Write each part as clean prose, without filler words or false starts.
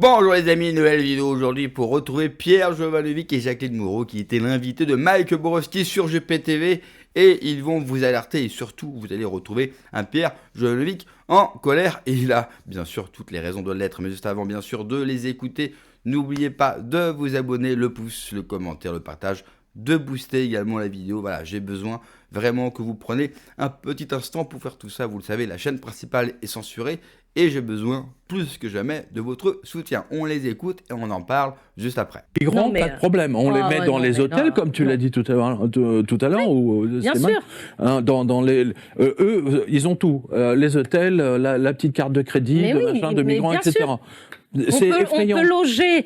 Bonjour les amis, nouvelle vidéo aujourd'hui pour retrouver Pierre Jovanovic et Jacqueline Moreau qui étaient l'invité de Mike Borowski sur GPTV et ils vont vous alerter et surtout vous allez retrouver un Pierre Jovanovic en colère et il a bien sûr toutes les raisons de l'être, mais juste avant bien sûr de les écouter, n'oubliez pas de vous abonner, le pouce, le commentaire, le partage, de booster également la vidéo. Voilà, j'ai besoin vraiment que vous preniez un petit instant pour faire tout ça. Vous le savez, la chaîne principale est censurée et j'ai besoin plus que jamais de votre soutien. On les écoute et on en parle juste après. Migrants, pas de problème. On les met dans les hôtels, comme tu l'as dit tout à l'heure. Oui, bien sûr. Hein, eux, ils ont tout. Les hôtels, la petite carte de crédit, de migrants, etc. On peut loger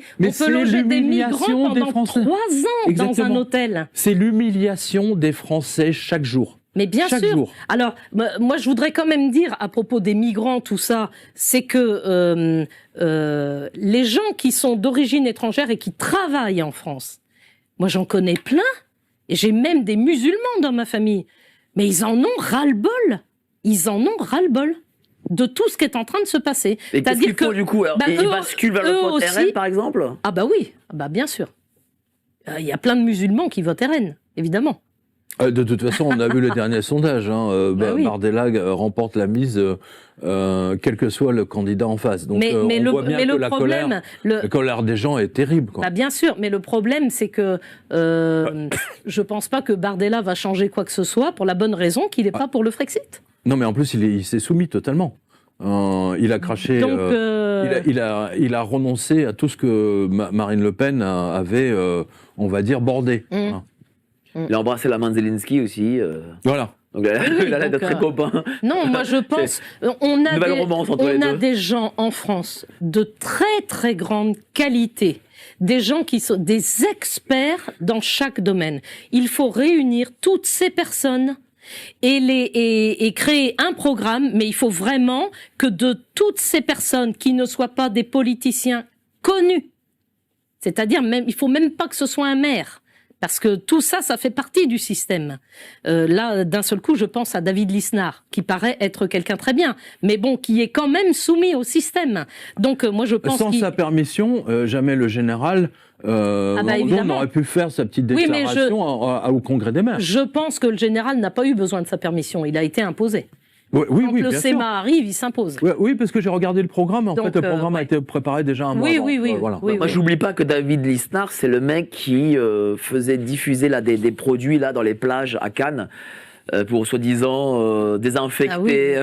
des migrants pendant 3 ans dans un hôtel. C'est l'humiliation des Français chaque jour. Mais bien sûr. Alors, moi, je voudrais quand même dire, à propos des migrants, tout ça, c'est que les gens qui sont d'origine étrangère et qui travaillent en France, moi, j'en connais plein, et j'ai même des musulmans dans ma famille, mais ils en ont ras-le-bol. Ils en ont ras-le-bol de tout ce qui est en train de se passer. Et qu'est-ce qu'ils font du coup? Ils basculent vers le vote RN, par exemple? Ah bah oui, bien sûr. Il y a plein de musulmans qui votent RN, évidemment. De toute façon, on a vu le dernier sondage. Bardella remporte la mise, quel que soit le candidat en face. Donc, on voit bien que la colère des gens est terrible. Quoi. Bah bien sûr, mais le problème, c'est que je pense pas que Bardella va changer quoi que ce soit pour la bonne raison qu'il n'est pas pour le Frexit. Non, mais en plus, il s'est soumis totalement. Il a craché. Donc, il a renoncé à tout ce que Marine Le Pen avait, on va dire, bordé. Hein. Il a embrassé la main de Zelensky aussi. Voilà. Donc il a l'air d'être très copain. Non, moi je pense, on a des gens en France de très très grande qualité. Des gens qui sont des experts dans chaque domaine. Il faut réunir toutes ces personnes et créer un programme, mais il faut vraiment que de toutes ces personnes qui ne soient pas des politiciens connus, c'est-à-dire même, il faut même pas que ce soit un maire. Parce que tout ça, ça fait partie du système. Là, d'un seul coup, je pense à David Lisnard, qui paraît être quelqu'un très bien, mais bon, qui est quand même soumis au système. Donc, moi, je pense sans sa permission, jamais le général n'aurait pu faire sa petite déclaration au Congrès des maires. Je pense que le général n'a pas eu besoin de sa permission. Il a été imposé. Quand le SEMA arrive, il s'impose. Oui, parce que j'ai regardé le programme. En fait, le programme a été préparé déjà un mois avant. Voilà. Moi, j'oublie pas que David Lisnard, c'est le mec qui faisait diffuser des produits là dans les plages à Cannes. Pour soi-disant désinfecter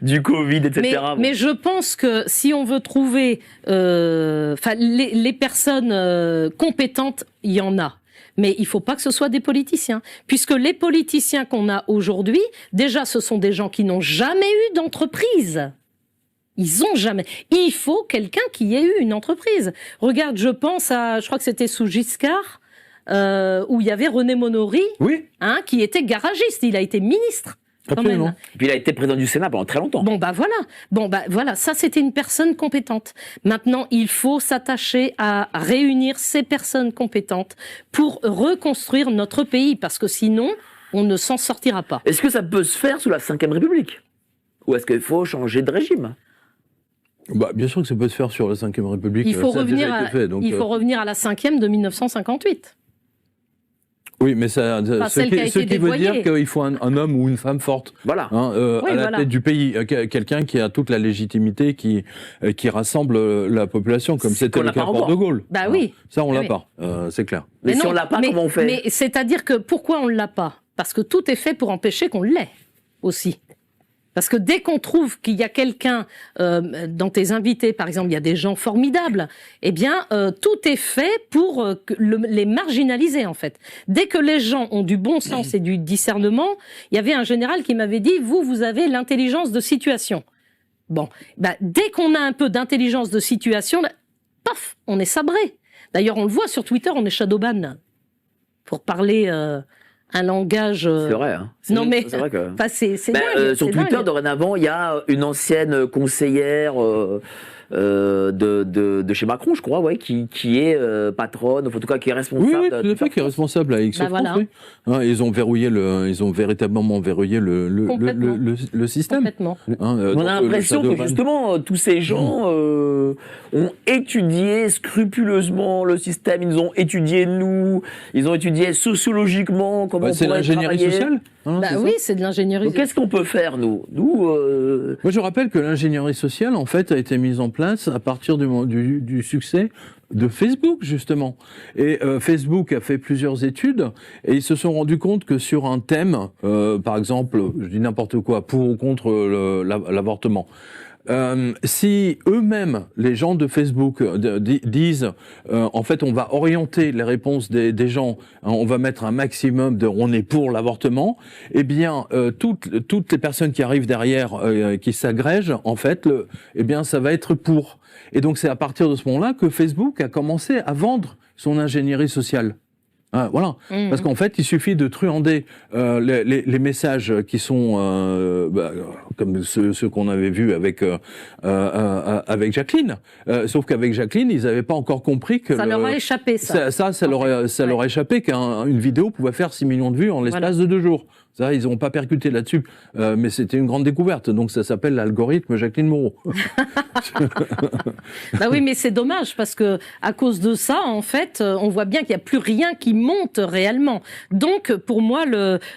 du Covid, etc. Mais je pense que si on veut trouver les personnes compétentes, il y en a. Mais il ne faut pas que ce soit des politiciens. Puisque les politiciens qu'on a aujourd'hui, déjà, ce sont des gens qui n'ont jamais eu d'entreprise. Ils ont jamais. Il faut quelqu'un qui ait eu une entreprise. Regarde, je pense je crois que c'était sous Giscard, où il y avait René Monory, qui était garagiste. Il a été ministre. Quand même. Puis il a été président du Sénat pendant très longtemps. Bon bah voilà, ça c'était une personne compétente. Maintenant, il faut s'attacher à réunir ces personnes compétentes pour reconstruire notre pays, parce que sinon, on ne s'en sortira pas. Est-ce que ça peut se faire sous la Ve République? Ou est-ce qu'il faut changer de régime? Bien sûr que ça peut se faire sur la Ve République. Il faut revenir à la 5e de 1958. Oui, mais ce qui veut dire qu'il faut un homme ou une femme forte à la tête du pays, quelqu'un qui a toute la légitimité, qui rassemble la population, comme c'était le cas pour De Gaulle. Bah oui. Ça, on l'a pas, c'est clair. Mais si on l'a pas, comment on fait? Mais c'est-à-dire que pourquoi on l'a pas? Parce que tout est fait pour empêcher qu'on l'ait aussi. Parce que dès qu'on trouve qu'il y a quelqu'un dans tes invités, par exemple, il y a des gens formidables, eh bien, tout est fait pour les marginaliser, en fait. Dès que les gens ont du bon sens et du discernement, il y avait un général qui m'avait dit, vous avez l'intelligence de situation. Bon, dès qu'on a un peu d'intelligence de situation, paf, on est sabré. D'ailleurs, on le voit sur Twitter, on est shadowban. Pour parler... un langage... C'est vrai, hein. Non mais, c'est vrai que... c'est dingue. Sur Twitter, dingue. Dorénavant, il y a une ancienne conseillère de chez Macron, je crois, qui est patronne, en tout cas qui est responsable. Oui, tout à fait, qui est responsable à X-France. Voilà. Ils ont véritablement verrouillé le système. Complètement. On a l'impression que justement, tous ces gens ont étudié scrupuleusement le système, ils nous ont étudié nous, ils ont étudié sociologiquement comment on pourrait travailler. C'est l'ingénierie sociale. Oui, c'est de l'ingénierie. Donc qu'est-ce qu'on peut faire, nous Moi, je rappelle que l'ingénierie sociale, en fait, a été mise en place à partir du succès de Facebook, justement. Et Facebook a fait plusieurs études et ils se sont rendus compte que sur un thème, par exemple, je dis n'importe quoi, pour ou contre l'avortement, si eux-mêmes, les gens de Facebook, disent en fait on va orienter les réponses des gens, on va mettre un maximum de on est pour l'avortement, eh bien toutes les personnes qui arrivent derrière, qui s'agrègent, en fait, eh bien ça va être pour. Et donc c'est à partir de ce moment-là que Facebook a commencé à vendre son ingénierie sociale. Voilà, parce qu'en fait, il suffit de truander les messages qui sont comme ceux qu'on avait vus avec Jacqueline. Sauf qu'avec Jacqueline, ils n'avaient pas encore compris que ça leur a échappé ça. Ça leur a échappé qu'une vidéo pouvait faire 6 millions de vues en l'espace de 2 jours. Ça, ils n'ont pas percuté là-dessus, mais c'était une grande découverte. Donc ça s'appelle l'algorithme Jacqueline Moreau. Bah oui, mais c'est dommage parce que à cause de ça, en fait, on voit bien qu'il n'y a plus rien qui monte réellement. Donc pour moi,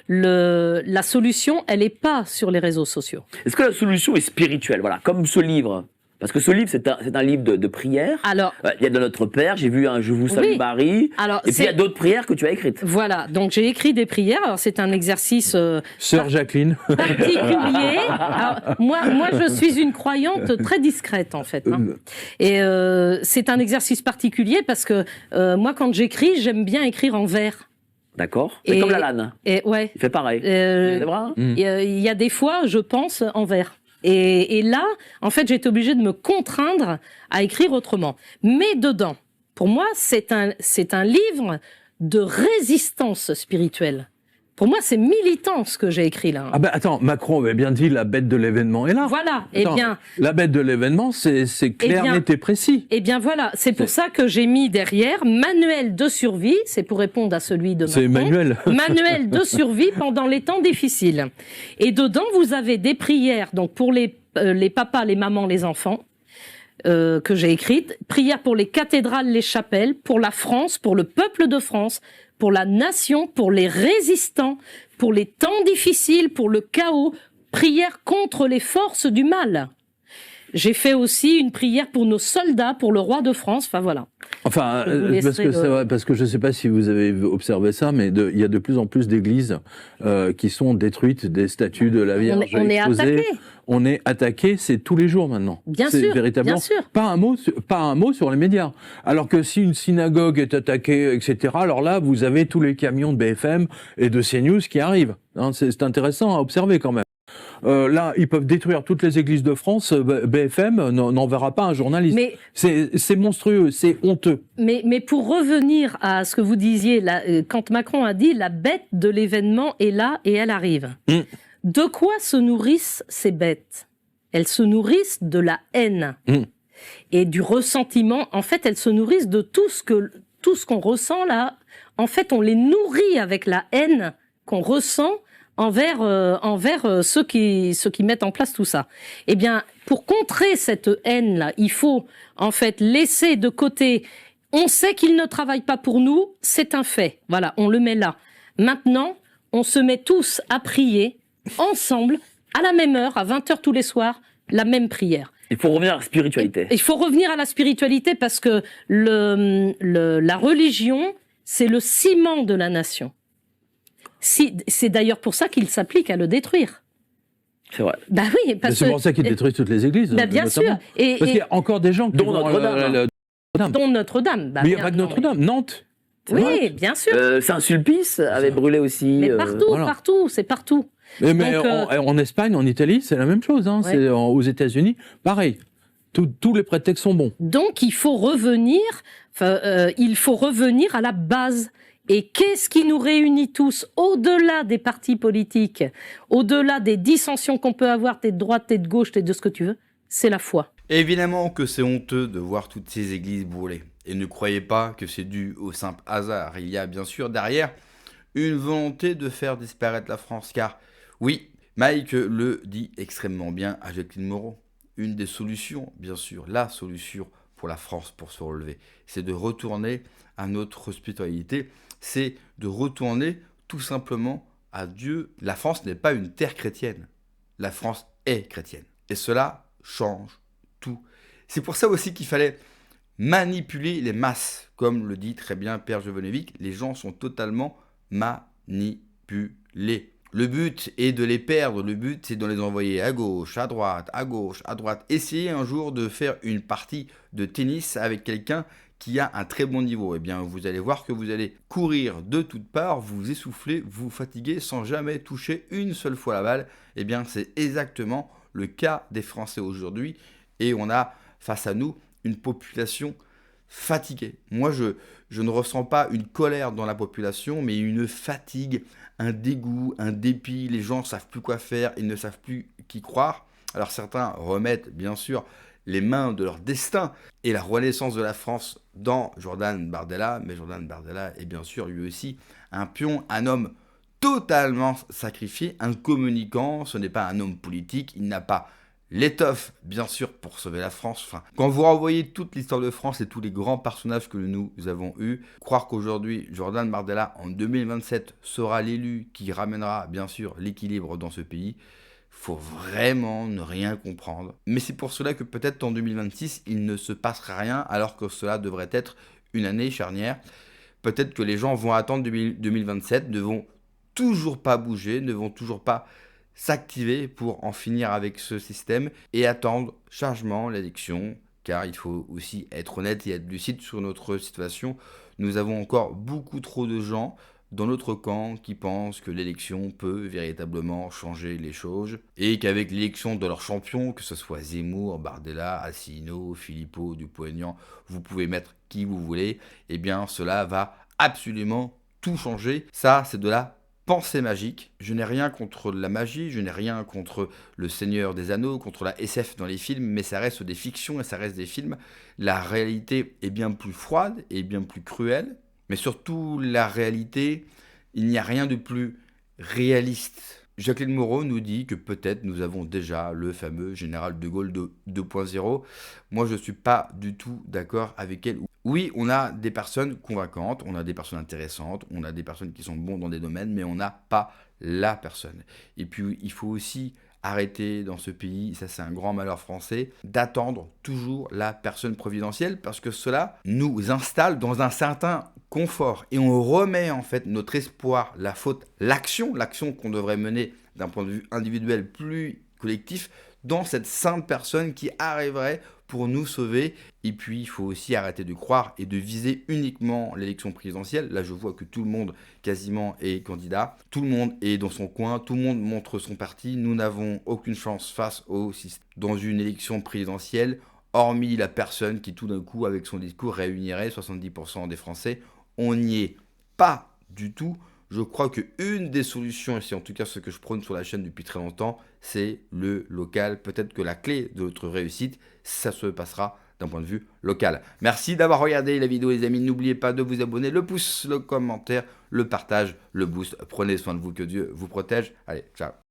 la solution, elle n'est pas sur les réseaux sociaux. Est-ce que la solution est spirituelle, voilà, comme ce livre? Parce que ce livre, c'est un livre de prières. Alors, il y a de Notre Père, j'ai vu un Je vous salue Marie. Alors, et puis il y a d'autres prières que tu as écrites. Voilà, donc j'ai écrit des prières. Alors c'est un exercice Sœur Jacqueline particulier. Alors, moi, je suis une croyante très discrète en fait. Hein. Et c'est un exercice particulier parce que moi, quand j'écris, j'aime bien écrire en vers. D'accord. C'est comme Lalanne. Ouais. Il fait pareil. Il y a des fois, je pense en vers. Et là, en fait, j'ai été obligée de me contraindre à écrire autrement. Mais dedans, pour moi, c'est un livre de résistance spirituelle. Pour moi, c'est militant ce que j'ai écrit là. Ah ben attends, Macron avait bien dit la bête de l'événement est là. Voilà. Attends, la bête de l'événement, c'est clair, net et précis. Eh bien voilà, c'est pour ça que j'ai mis derrière manuel de survie. C'est pour répondre à celui de Macron. C'est manuel. Manuel de survie pendant les temps difficiles. Et dedans, vous avez des prières. Donc pour les papas, les mamans, les enfants. Que j'ai écrites, prières pour les cathédrales, les chapelles, pour la France, pour le peuple de France, pour la nation, pour les résistants, pour les temps difficiles, pour le chaos, prière contre les forces du mal. J'ai fait aussi une prière pour nos soldats, pour le roi de France, enfin voilà. Enfin, parce que je ne sais pas si vous avez observé ça, mais il y a de plus en plus d'églises qui sont détruites, des statues de la Vierge exposées. On est attaqué, c'est tous les jours maintenant. Bien sûr, véritablement, bien sûr. Pas un mot sur les médias. Alors que si une synagogue est attaquée, etc., alors là, vous avez tous les camions de BFM et de CNews qui arrivent. Hein, c'est intéressant à observer quand même. Là, ils peuvent détruire toutes les églises de France. BFM n'enverra pas un journaliste. C'est monstrueux, c'est honteux. Mais pour revenir à ce que vous disiez, là, quand Macron a dit « la bête de l'événement est là et elle arrive ». De quoi se nourrissent ces bêtes? Elles se nourrissent de la haine et du ressentiment. En fait, elles se nourrissent de tout ce qu'on ressent là. En fait, on les nourrit avec la haine qu'on ressent envers ceux qui mettent en place tout ça. Eh bien, pour contrer cette haine-là, il faut en fait laisser de côté. On sait qu'ils ne travaillent pas pour nous, c'est un fait. Voilà, on le met là. Maintenant, on se met tous à prier ensemble, à la même heure, à 20h tous les soirs, la même prière. Il faut revenir à la spiritualité. Il faut revenir à la spiritualité parce que la religion, c'est le ciment de la nation. C'est d'ailleurs pour ça qu'il s'applique à le détruire. C'est vrai. Bah oui, c'est pour ça qu'ils détruisent toutes les églises. Bah bien sûr. Parce qu'il y a encore des gens qui dont Notre-Dame. Dont Notre-Dame. Bah, mais il n'y a pas que Notre-Dame, Nantes. Oui, bien sûr. Saint-Sulpice avait brûlé aussi. Mais partout, c'est partout. Mais donc, en Espagne, en Italie, c'est la même chose. Hein. Ouais. Aux États-Unis, pareil. Tous les prétextes sont bons. Donc il faut revenir à la base. Et qu'est-ce qui nous réunit tous, au-delà des partis politiques, au-delà des dissensions qu'on peut avoir, t'es de droite, t'es de gauche, t'es de ce que tu veux, c'est la foi. Évidemment que c'est honteux de voir toutes ces églises brûlées. Et ne croyez pas que c'est dû au simple hasard. Il y a bien sûr derrière une volonté de faire disparaître la France. Car oui, Mike le dit extrêmement bien à Jacqueline Moreau. Une des solutions, bien sûr, la solution pour la France pour se relever. C'est de retourner à notre hospitalité. C'est de retourner tout simplement à Dieu. La France n'est pas une terre chrétienne. La France est chrétienne. Et cela change tout. C'est pour ça aussi qu'il fallait manipuler les masses. Comme le dit très bien Pierre Jovanovic, les gens sont totalement manipulés. Le but est de les perdre, le but c'est de les envoyer à gauche, à droite, à gauche, à droite. Essayez un jour de faire une partie de tennis avec quelqu'un qui a un très bon niveau. Eh bien, vous allez voir que vous allez courir de toutes parts, vous essouffler, vous fatiguer sans jamais toucher une seule fois la balle. Eh bien, c'est exactement le cas des Français aujourd'hui. Et on a face à nous une population fatiguée. Moi, je ne ressens pas une colère dans la population, mais une fatigue, un dégoût, un dépit. Les gens ne savent plus quoi faire, ils ne savent plus qui croire. Alors certains remettent bien sûr les mains de leur destin et la renaissance de la France dans Jordan Bardella, mais Jordan Bardella est bien sûr lui aussi un pion, un homme totalement sacrifié, un communicant, ce n'est pas un homme politique, il n'a pas l'étoffe, bien sûr, pour sauver la France. Enfin, quand vous renvoyez toute l'histoire de France et tous les grands personnages que nous avons eus, croire qu'aujourd'hui, Jordan Bardella, en 2027, sera l'élu qui ramènera, bien sûr, l'équilibre dans ce pays, faut vraiment ne rien comprendre. Mais c'est pour cela que peut-être en 2026, il ne se passera rien, alors que cela devrait être une année charnière. Peut-être que les gens vont attendre 2027, ne vont toujours pas bouger, ne vont toujours pas s'activer pour en finir avec ce système et attendre chargement l'élection, car il faut aussi être honnête et être lucide sur notre situation. Nous avons encore beaucoup trop de gens dans notre camp qui pensent que l'élection peut véritablement changer les choses et qu'avec l'élection de leurs champions, que ce soit Zemmour, Bardella, Asselineau, Philippot, Dupont-Aignan, vous pouvez mettre qui vous voulez, eh bien cela va absolument tout changer. Ça, c'est de la pensée magique. Je n'ai rien contre la magie, je n'ai rien contre le Seigneur des Anneaux, contre la SF dans les films, mais ça reste des fictions et ça reste des films. La réalité est bien plus froide et bien plus cruelle, mais surtout la réalité, il n'y a rien de plus réaliste. Jacqueline Moreau nous dit que peut-être nous avons déjà le fameux général de Gaulle 2.0. Moi, je ne suis pas du tout d'accord avec elle. Oui, on a des personnes convaincantes, on a des personnes intéressantes, on a des personnes qui sont bons dans des domaines, mais on n'a pas la personne. Et puis, il faut aussi arrêter dans ce pays, ça c'est un grand malheur français, d'attendre toujours la personne providentielle parce que cela nous installe dans un certain confort et on remet en fait notre espoir, la faute, l'action qu'on devrait mener d'un point de vue individuel plus collectif dans cette sainte personne qui arriverait pour nous sauver. Et puis, il faut aussi arrêter de croire et de viser uniquement l'élection présidentielle. Là, je vois que tout le monde, quasiment, est candidat. Tout le monde est dans son coin. Tout le monde montre son parti. Nous n'avons aucune chance face au système dans une élection présidentielle, hormis la personne qui, tout d'un coup, avec son discours, réunirait 70% des Français. On n'y est pas du tout. Je crois qu'une des solutions, et c'est en tout cas ce que je prône sur la chaîne depuis très longtemps, c'est le local. Peut-être que la clé de votre réussite, ça se passera d'un point de vue local. Merci d'avoir regardé la vidéo les amis. N'oubliez pas de vous abonner, le pouce, le commentaire, le partage, le boost. Prenez soin de vous, que Dieu vous protège. Allez, ciao.